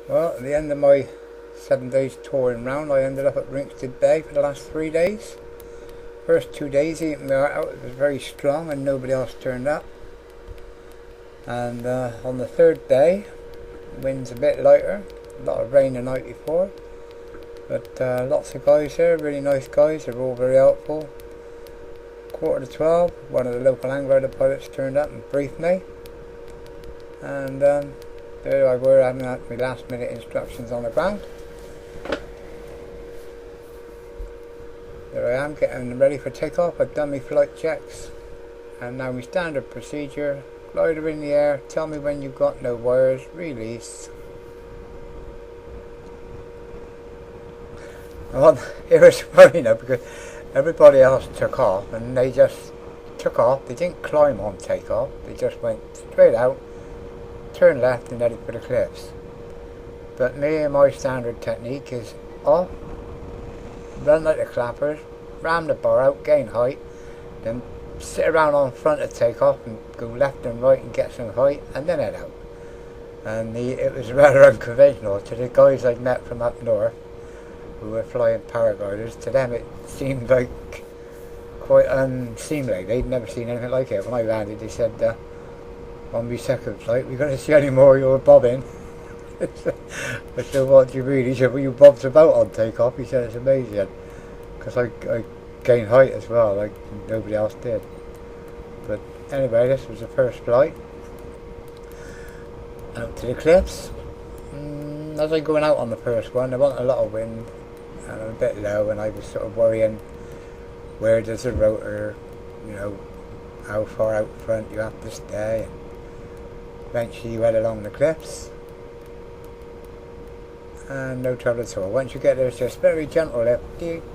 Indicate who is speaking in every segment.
Speaker 1: Well, at the end of my 7 days touring round, I ended up at Rinstead Bay for the last 3 days. First 2 days eating my heart out, it was very strong and nobody else turned up. And on the third day, the wind's a bit lighter, a lot of rain the night before. But lots of guys there, really nice guys, they're all very helpful. 11:45, one of the local angler pilots turned up and briefed me. And there I were having my last minute instructions on the ground. There I am getting ready for takeoff. I've done my flight checks. And now my standard procedure, glider in the air, tell me when you've got no wires, release. Well, it was funny now because everybody else took off and they just took off. They didn't climb on takeoff, they just went straight out, turned left and headed for the cliffs. But me and my standard technique is off, run like the clappers, ram the bar out, gain height, then sit around on front of takeoff and go left and right and get some height and then head out. And it was rather unconventional to the guys I'd met from up north who were flying paragliders. To them it seemed like quite unseemly. They'd never seen anything like it. When I landed they said, on my second flight, we're going to see any more of your bobbing. I said, what do you mean? He said, well, you bobbed about on takeoff. He said, it's amazing. Because I gained height as well, like nobody else did. But anyway, this was the first flight. Out to the cliffs. As I going out on the first one, there wasn't a lot of wind. And I'm a bit low, and I was sort of worrying, where does the rotor, how far out front you have to stay. And eventually you head along the cliffs. And no trouble at all. Once you get there, it's just very gentle lift. And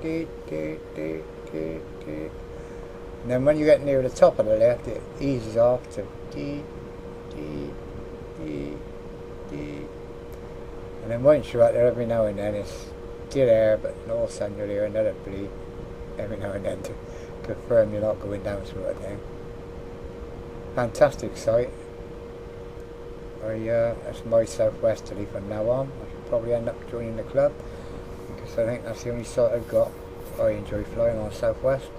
Speaker 1: then when you get near the top of the lift, it eases off to and then once you're out there, every now and then it's still air, but all of a sudden you'll hear another bleep every now and then to confirm you're not going down, sort of thing. Fantastic sight. That's my southwesterly from now on. I should probably end up joining the club because I think that's the only sight I've got. I enjoy flying on southwest.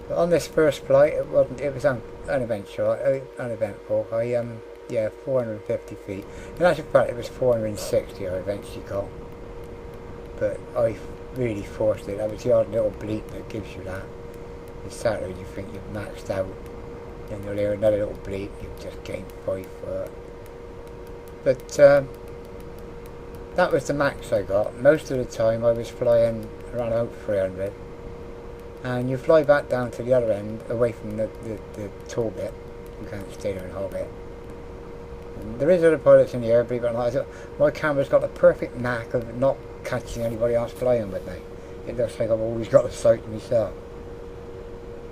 Speaker 1: But on this first flight, it was uneventful. 450 feet. In actual fact, it was 460 I eventually got. But I really forced it. That was the odd little bleep that gives you that. You sat there and you think you've maxed out. Then you'll hear another little bleep, you've just gained 5 foot. But that was the max I got. Most of the time I was flying around about 300. And you fly back down to the other end, away from the tall bit. You can't stay there and hold it. And there is other pilots in the air, believe it or not. My camera's got the perfect knack of not catching anybody else flying with me. It looks like I've always got the sight to myself.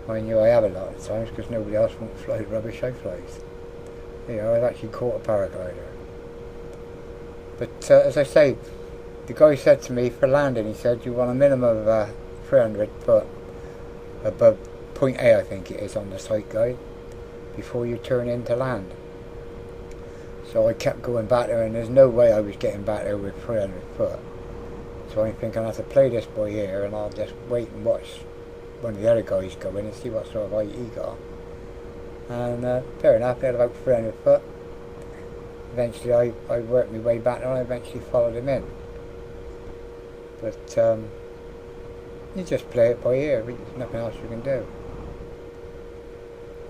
Speaker 1: I knew I have a lot of times because nobody else won't fly the rubbish I flies. I've actually caught a paraglider. But as I say, the guy said to me for landing, he said you want a minimum of 300 foot above point A, I think it is on the sight guide, before you turn in to land. So I kept going back there and there's no way I was getting back there with 300 foot. So I'm thinking I have to play this by ear and I'll just wait and watch one of the other guys go in and see what sort of height he got. And fair enough, he had about 300 foot. Eventually I worked my way back there and I eventually followed him in. But you just play it by ear, there's nothing else you can do.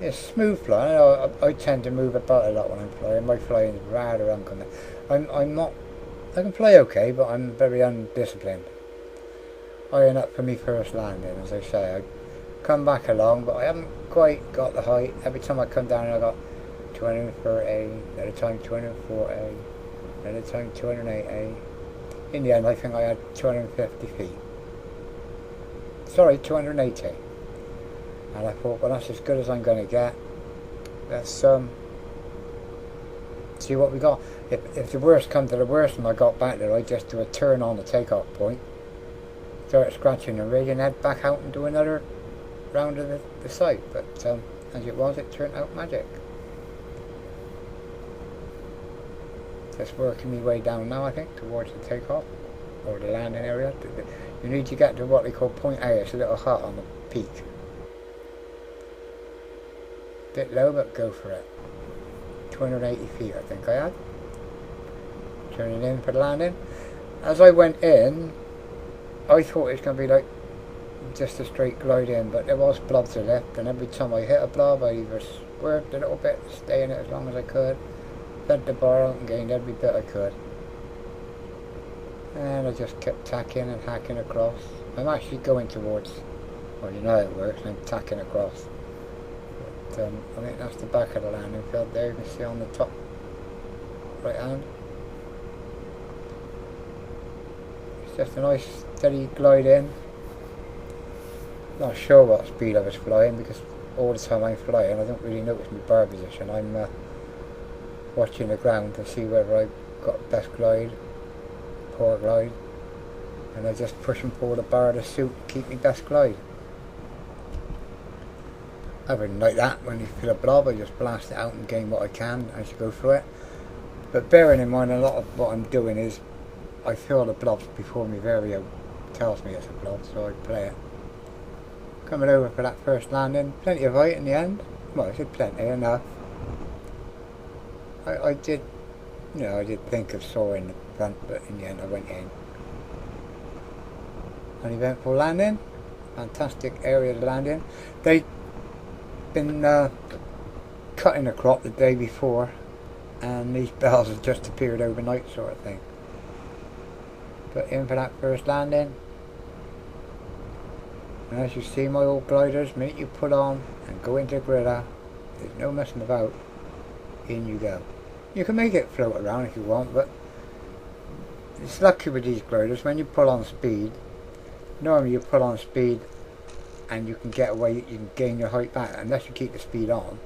Speaker 1: It's smooth flying. I tend to move about a lot when I'm flying. My flying is rather unconventional. I'm not, I can fly okay, but I'm very undisciplined. I end up for me first landing, as I say. I come back along, but I haven't quite got the height. Every time I come down I got 230, another time 240, another time 280. In the end I think I had 250 feet. Sorry, 280. And I thought, well, that's as good as I'm going to get. Let's see what we got. If the worst come to the worst and I got back there, I'd just do a turn on the takeoff point, start scratching the rig and head back out and do another round of the site. But as it was, it turned out magic. Just working my way down now, I think, towards the takeoff or the landing area. You need to get to what they call point A. It's a little hut on the peak. Bit low, but go for it. 280 feet, I think I had. Turning in for the landing. As I went in, I thought it was going to be like just a straight glide in, but there was blobs of lift, and every time I hit a blob, I either swerved a little bit, stay in it as long as I could, fed the bar out and gained every bit I could. And I just kept tacking and hacking across. I'm actually going towards, well, you know how it works, I'm tacking across. But I think that's the back of the landing field there, you can see on the top right hand. It's just a nice steady glide in. Not sure what speed I was flying, because all the time I'm flying I don't really notice my bar position. I'm watching the ground to see whether I got best glide, poor glide, and I just push and pull the bar to suit keep me best glide. Other than like that, when you feel a blob, I just blast it out and gain what I can as you go through it. But bearing in mind, a lot of what I'm doing is I feel the blobs before my vario tells me it's a blob, so I play it. Coming over for that first landing, plenty of height in the end. Well, I said plenty, enough. I did, you know, I did think of soaring the front, but in the end I went in. An eventful landing, fantastic area to land in. They'd been cutting a crop the day before, and these bells had just appeared overnight, sort of thing. But in for that first landing. And as you see, my old gliders, the minute you put on and go into grilla, there's no messing about, in you go. You can make it float around if you want, but it's lucky with these gliders, when you pull on speed, normally you pull on speed and you can get away, you can gain your height back, unless you keep the speed on.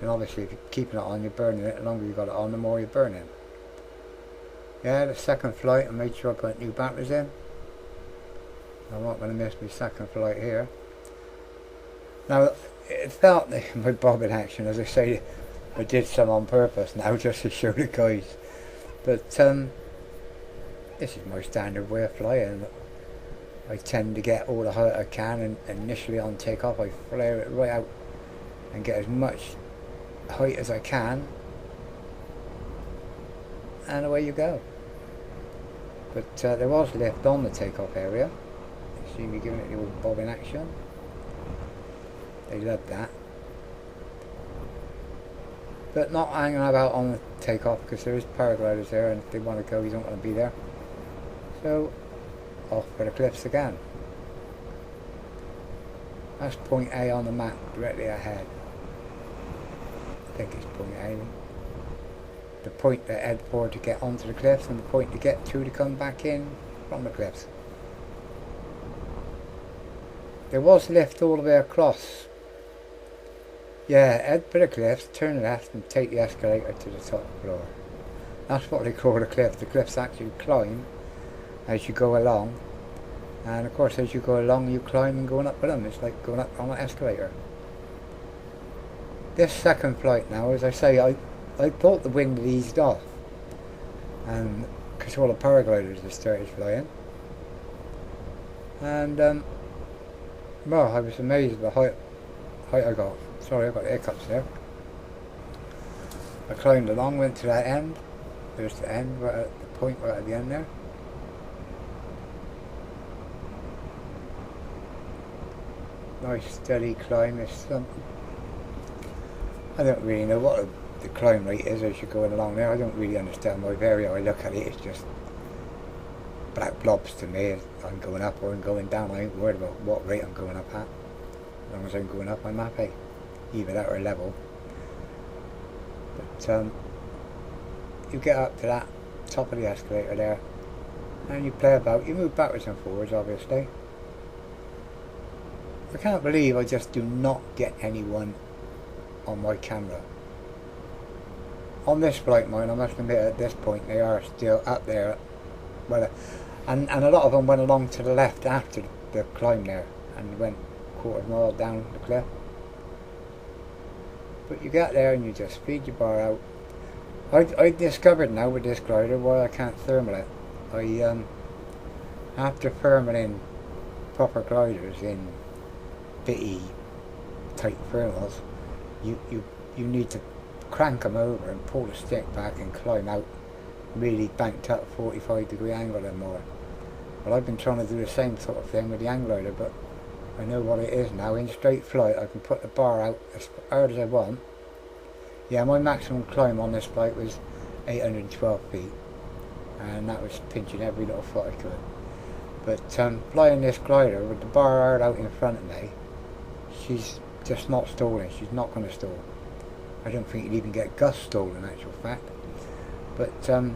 Speaker 1: And obviously if you're keeping it on, you're burning it. The longer you've got it on, the more you're burning. Yeah, the second flight, I made sure I put new batteries in. I'm not going to miss my second flight here. Now, it felt like my bobbing action, as I say, I did some on purpose now just to show the guys. But this is my standard way of flying. I tend to get all the height I can, and initially on takeoff I flare it right out and get as much height as I can, and away you go. But there was lift on the takeoff area. You see me giving it the old bobbing action. They loved that. But not hanging about on the takeoff, because there is paragliders there, and if they want to go, you don't want to be there. So off for the cliffs again. That's point A on the map, directly ahead. I think it's point A. The point to head for to get onto the cliffs, and the point to get to come back in from the cliffs. There was lift all the way across. Yeah, head for the cliffs, turn left and take the escalator to the top floor. That's what they call the cliff. The cliffs actually climb as you go along, and of course as you go along you climb and going up with them. It's like going up on an escalator. This second flight now, as I say, I thought the wind had eased off, and because all the paragliders had started flying, and well, I was amazed at the height I got. Sorry, I got hiccups there. I climbed along, went to that end. There's the end, right at the point, right at the end there. Nice steady climb. I don't really know what the climb rate is as you're going along there. I don't really understand my vario. I look at it, it's just black blobs to me. I'm going up or I'm going down. I ain't worried about what rate I'm going up at. As long as I'm going up, I'm happy. Either that or level. But you get up to that top of the escalator there, and you play about. You move backwards and forwards, obviously. I can't believe I just do not get anyone on my camera. On this flight, mine, I must admit, at this point they are still up there. Well, and a lot of them went along to the left after the climb there, and went quarter mile down the cliff. But you get there and you just feed your bar out, I discovered now with this glider why I can't thermal it. After thermaling proper gliders in bitty tight thermals, you need to crank them over and pull the stick back and climb out really banked up 45-degree angle and more. Well, I've been trying to do the same sort of thing with the hang glider, but I know what it is now. In straight flight I can put the bar out as hard as I want. Yeah, my maximum climb on this flight was 812 feet, and that was pinching every little foot I could. But flying this glider with the bar hard out in front of me, she's just not stalling. She's not going to stall. I don't think you'd even get gust stall in actual fact. But of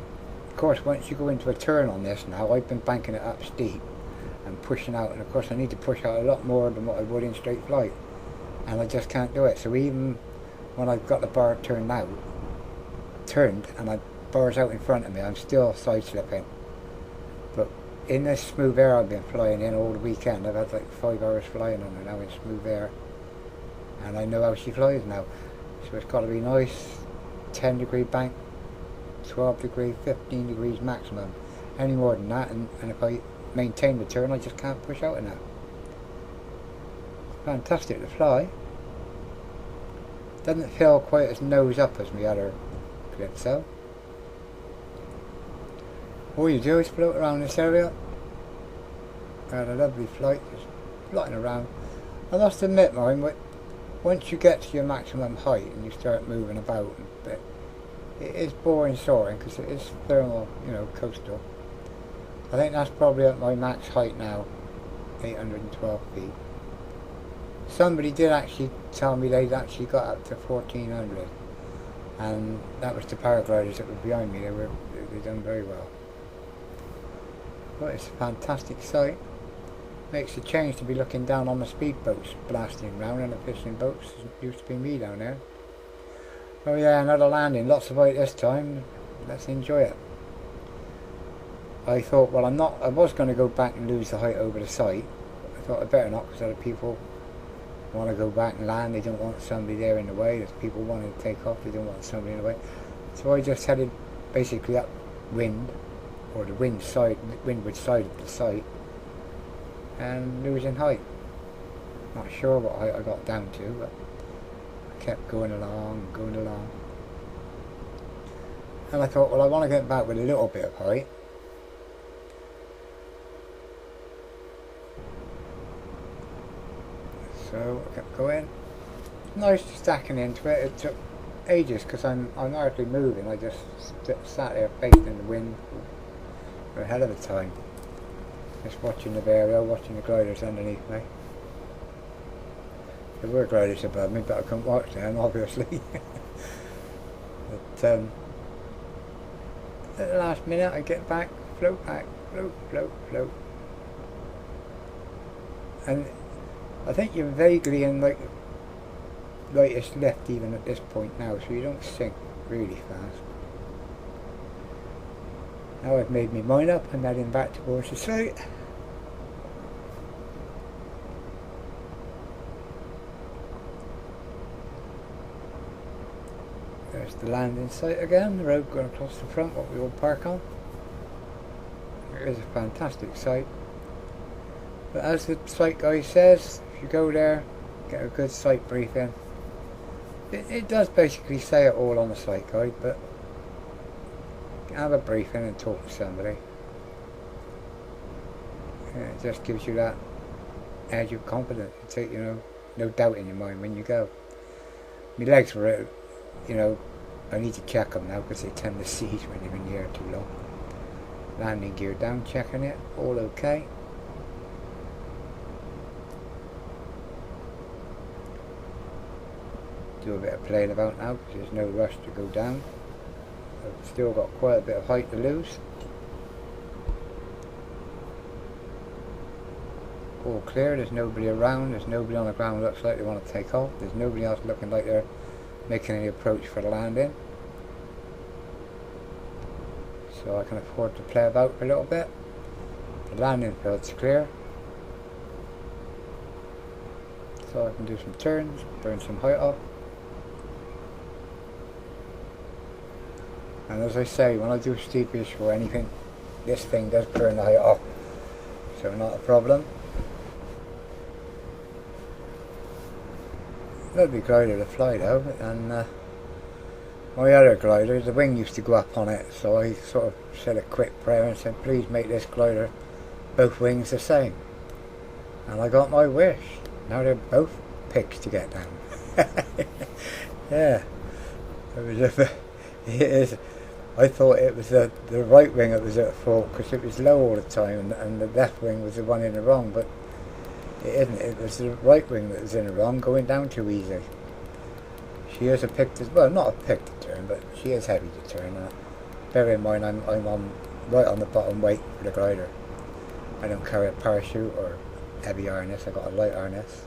Speaker 1: course, once you go into a turn on this now, I've been banking it up steep and pushing out, and of course I need to push out a lot more than what I would in straight flight, and I just can't do it. So even when I've got the bar turned and the bar's out in front of me, I'm still side slipping. But in this smooth air I've been flying in all the weekend, I've had like 5 hours flying on her now in smooth air, and I know how she flies now. So it's got to be nice 10-degree bank, 12 degree, 15 degrees maximum. Any more than that, and if I maintain the turn, I just can't push out enough. It's fantastic to fly. Doesn't feel quite as nose up as my other clips though. All you do is float around this area. I had a lovely flight, just flying around. I must admit, mine, once you get to your maximum height and you start moving about a bit, it is boring soaring because it is thermal, you know, coastal. I think that's probably at my max height now, 812 feet. Somebody did actually tell me they'd actually got up to 1400, and that was the paragliders that were behind me. They done very well. But it's a fantastic sight. Makes a change to be looking down on the speedboats blasting round and the fishing boats. It used to be me down there. Oh yeah, another landing. Lots of height this time. Let's enjoy it. I thought, well, I was going to go back and lose the height over the site. I thought I better not, because other people want to go back and land. They don't want somebody there in the way. There's people wanting to take off. They don't want somebody in the way. So I just headed basically upwind, or the windward side of the site, and losing height. Not sure what height I got down to, but I kept going along, and I thought, well, I want to get back with a little bit of height. So I kept going. Nice stacking into it. It took ages because I'm hardly moving. I just sat there facing the wind for a hell of a time. Just watching the aerial, watching the gliders underneath me. There were gliders above me, but I couldn't watch them, obviously. But at the last minute I get back, float, float. And I think you're vaguely in like lightest lift even at this point now, so you don't sink really fast. Now I've made my mind up, I'm heading back towards the site. There's the landing site again, the road going across the front, what we all park on. It is a fantastic site. But as the site guy says, if you go there, get a good site briefing. It does basically say it all on the site guide, but have a briefing and talk to somebody. It just gives you that edge of confidence. It's, you know, no doubt in your mind when you go. My legs were, you know, I need to check them now because they tend to seize when you're in the air too long. Landing gear down, checking it, all okay. Do a bit of playing about now because there's no rush to go down. I've still got quite a bit of height to lose. All clear, there's nobody around, there's nobody on the ground looks like they want to take off, there's nobody else looking like they're making any approach for the landing. So I can afford to play about for a little bit. The landing field's clear. So I can do some turns, burn some height off. And as I say, when I do steepage or anything, this thing does burn the height off, so not a problem. Lovely glider to fly though, and my other glider, the wing used to go up on it, so I sort of said a quick prayer and said, please make this glider both wings the same. And I got my wish. Now they're both pigs to get down. Yeah, it is. I thought it was the right wing that was at fault because it was low all the time, and the left wing was the one in the wrong, but it isn't. It was the right wing that was in the wrong, going down too easy. She is a pick to, well, not a pick to turn, but she is heavy to turn. Bear in mind, I'm on right on the bottom weight for the glider. I don't carry a parachute or heavy harness. I got a light harness.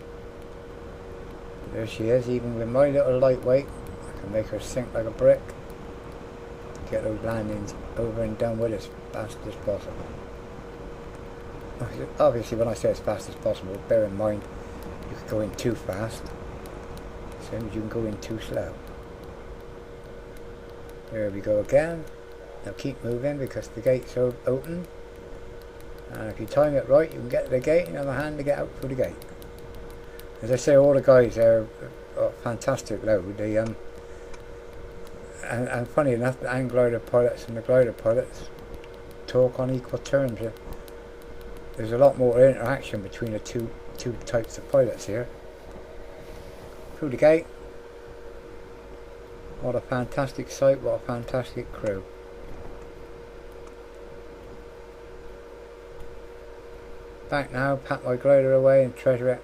Speaker 1: There she is. Even with my little lightweight, I can make her sink like a brick. Get those landings over and done with as fast as possible. Obviously, when I say as fast as possible, bear in mind you could go in too fast, same as you can go in too slow. There we go again. Now keep moving because the gates are open, and if you time it right, you can get to the gate and have a hand to get out through the gate. As I say, all the guys there are fantastic load. They and funny enough, the hang glider pilots and the glider pilots talk on equal terms. There's a lot more interaction between the two types of pilots here. Through the gate. What a fantastic sight, what a fantastic crew. Back now, pack my glider away and treasure it.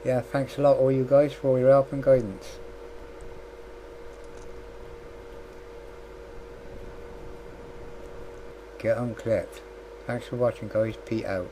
Speaker 1: Yeah, thanks a lot all you guys for all your help and guidance. Get unclipped. Thanks for watching guys, Pete out.